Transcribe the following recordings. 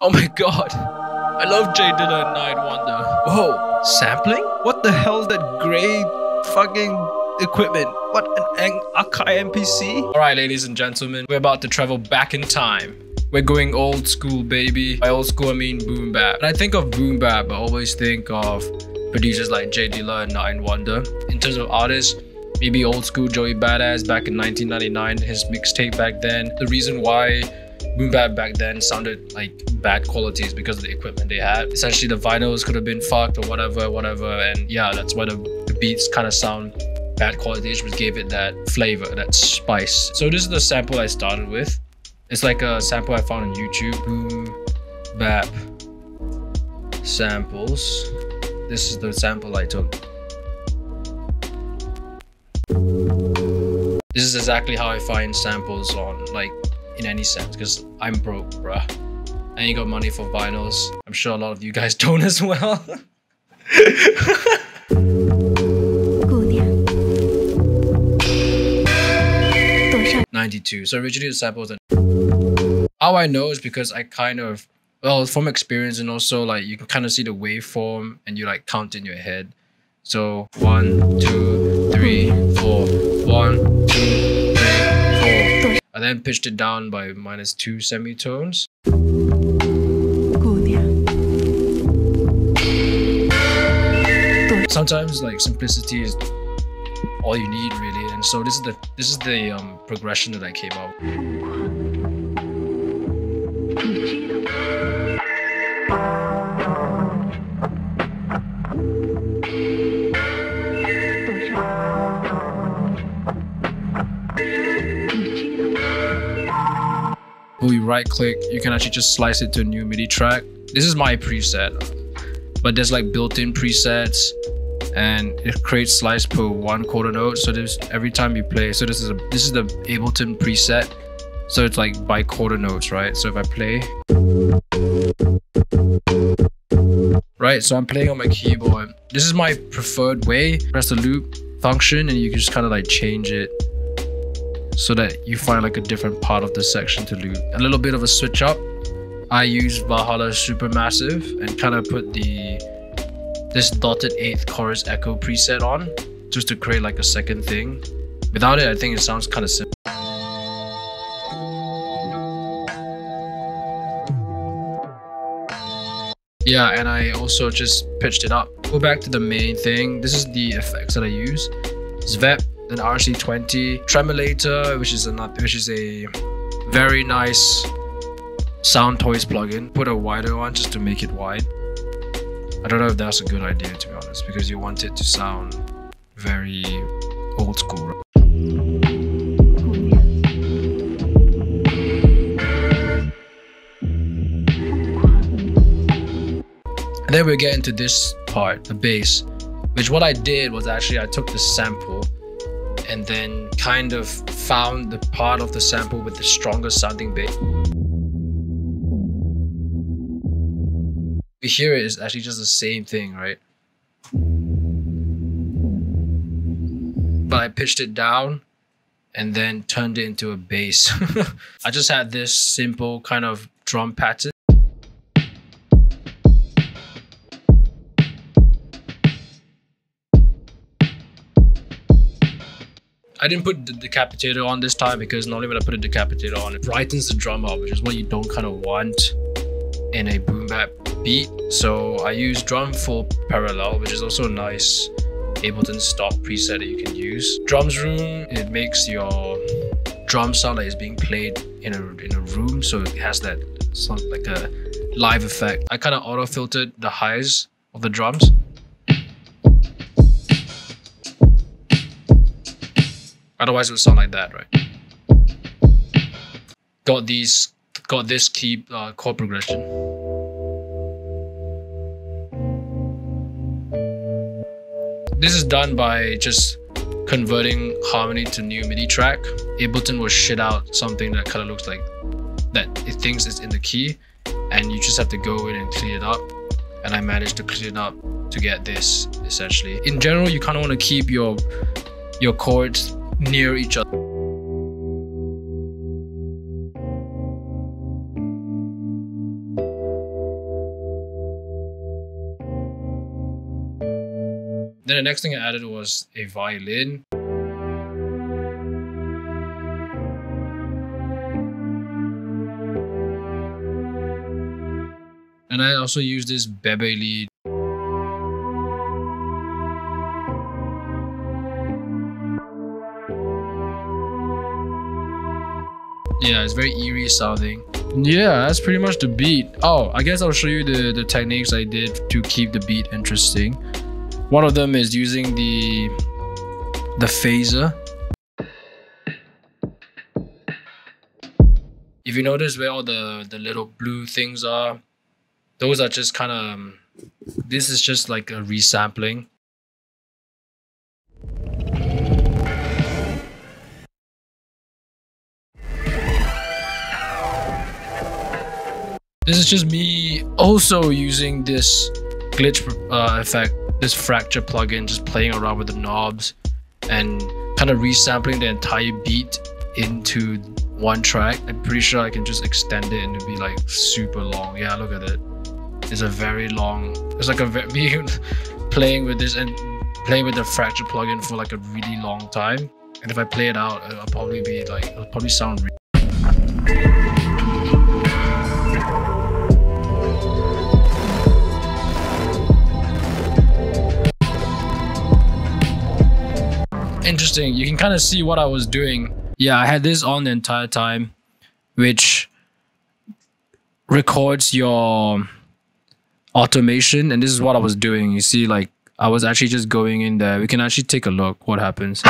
Oh my god. I love J Dilla and Nine Wonder. Whoa, sampling? What the hell is that gray fucking equipment? What, an Akai MPC? Alright, ladies and gentlemen, we're about to travel back in time. We're going old school, baby. By old school, I mean boom bap. When I think of boom bap, I always think of producers like J Dilla and Nine Wonder. In terms of artists, maybe old school Joey Badass back in 1999, his mixtape back then. The reason why boom bap back then sounded like bad quality is because of the equipment they had. Essentially, the vinyls could have been fucked or whatever, and yeah, that's why the beats kind of sound bad quality, which gave it that flavor, that spice. So this is the sample I started with. It's like a sample I found on YouTube. Boom bap samples. This is the sample I took. This is exactly how I find samples on, like, in any sense, because I'm broke, bruh. I ain't got money for vinyls. I'm sure a lot of you guys don't as well. 92. So originally the sample was how I know is because I kind of, well, from experience, and also like you can kind of see the waveform and you like count in your head. So 1, 2, 3, 4. 1, 2, 3, 4. I then pitched it down by -2 semitones. Sometimes like simplicity is all you need, really, and so this is the progression that I came out with. When you right click, you can actually just slice it to a new MIDI track. This is my preset, but there's like built-in presets, and it creates slice per 1 quarter note. So there's every time you play. So this is the Ableton preset. So it's like by quarter notes, right? So if I play, right? So I'm playing on my keyboard. This is my preferred way. Press the loop function, and you can just kind of like change it so that you find like a different part of the section to loop. A little bit of a switch up. I use Valhalla Supermassive and kind of put this dotted 8th chorus echo preset on just to create like a second thing. Without it, I think it sounds kind of simple. Yeah, and I also just pitched it up. Go back to the main thing. This is the effects that I use. Zvep, then RC20, Tremolator, which is a very nice Sound Toys plugin. Put a wider one just to make it wide. I don't know if that's a good idea, to be honest, because you want it to sound very old school. Right? And then we get into this part, the bass, which what I did was actually I took the sample and then kind of found the part of the sample with the stronger sounding bass. You hear it is actually just the same thing, right? But I pitched it down and then turned it into a bass. I just had this simple kind of drum pattern. I didn't put the decapitator on this time because normally when I put a decapitator on, it brightens the drum up, which is what you don't kind of want in a boom bap beat. So I use drum full parallel, which is also a nice Ableton stock preset that you can use. Drums room, it makes your drum sound like it's being played in a room, so it has that sound like a live effect. I kind of auto filtered the highs of the drums. Otherwise it would sound like that, right? Got this key chord progression. This is done by just converting harmony to new MIDI track. Ableton will shit out something that kind of looks like that it thinks it's in the key, and you just have to go in and clean it up. And I managed to clean it up to get this, essentially. In general, you kind of want to keep your chords near each other. Then the next thing I added was a violin. And I also used this bebe lead. Yeah, it's very eerie sounding. Yeah, that's pretty much the beat. Oh, I guess I'll show you the techniques I did to keep the beat interesting. One of them is using the phaser. If you notice where all the little blue things are, those are just kind of, this is just like a resampling. This is just me also using this glitch effect, this fracture plugin, just playing around with the knobs and kind of resampling the entire beat into one track. I'm pretty sure I can just extend it and it'll be like super long. Yeah, look at it. It's a very long, it's like me playing with this and playing with the fracture plugin for like a really long time. And if I play it out, it'll probably be like, it'll probably sound interesting. You can kind of see what I was doing. Yeah, I had this on the entire time, which records your automation, and this is what I was doing. You see, like, I was actually just going in there. We can actually take a look what happens.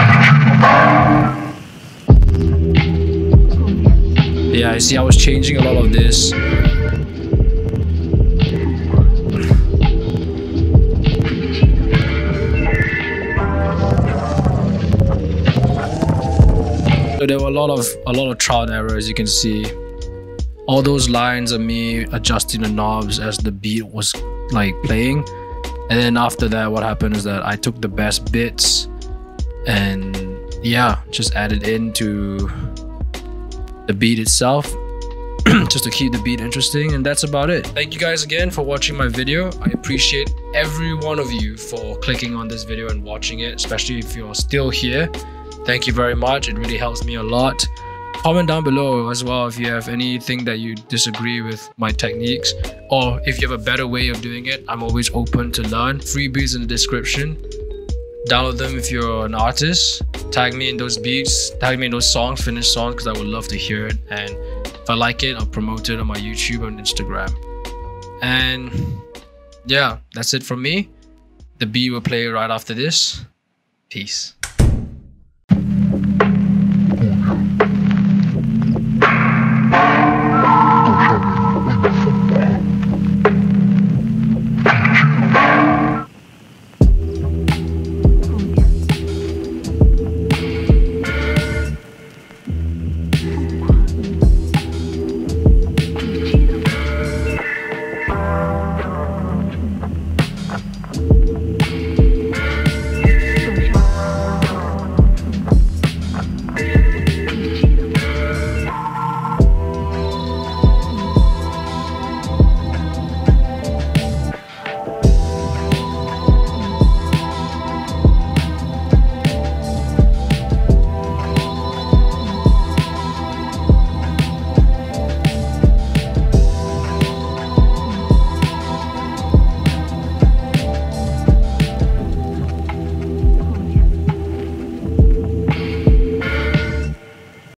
Yeah, you see, I was changing a lot of this. So there were a lot of trial and error, as you can see. All those lines are me adjusting the knobs as the beat was like playing. And then after that, what happened is that I took the best bits and yeah, just added into the beat itself just to keep the beat interesting, and that's about it. Thank you guys again for watching my video. I appreciate every one of you for clicking on this video and watching it, especially if you're still here. Thank you very much. It really helps me a lot. Comment down below as well if you have anything that you disagree with my techniques, or if you have a better way of doing it. I'm always open to learn. Freebies in the description. Download them if you're an artist. Tag me in those beats, tag me in those songs, finished songs, because I would love to hear it. And if I like it, I'll promote it on my YouTube and Instagram. And yeah, that's it from me. The beat will play right after this. Peace.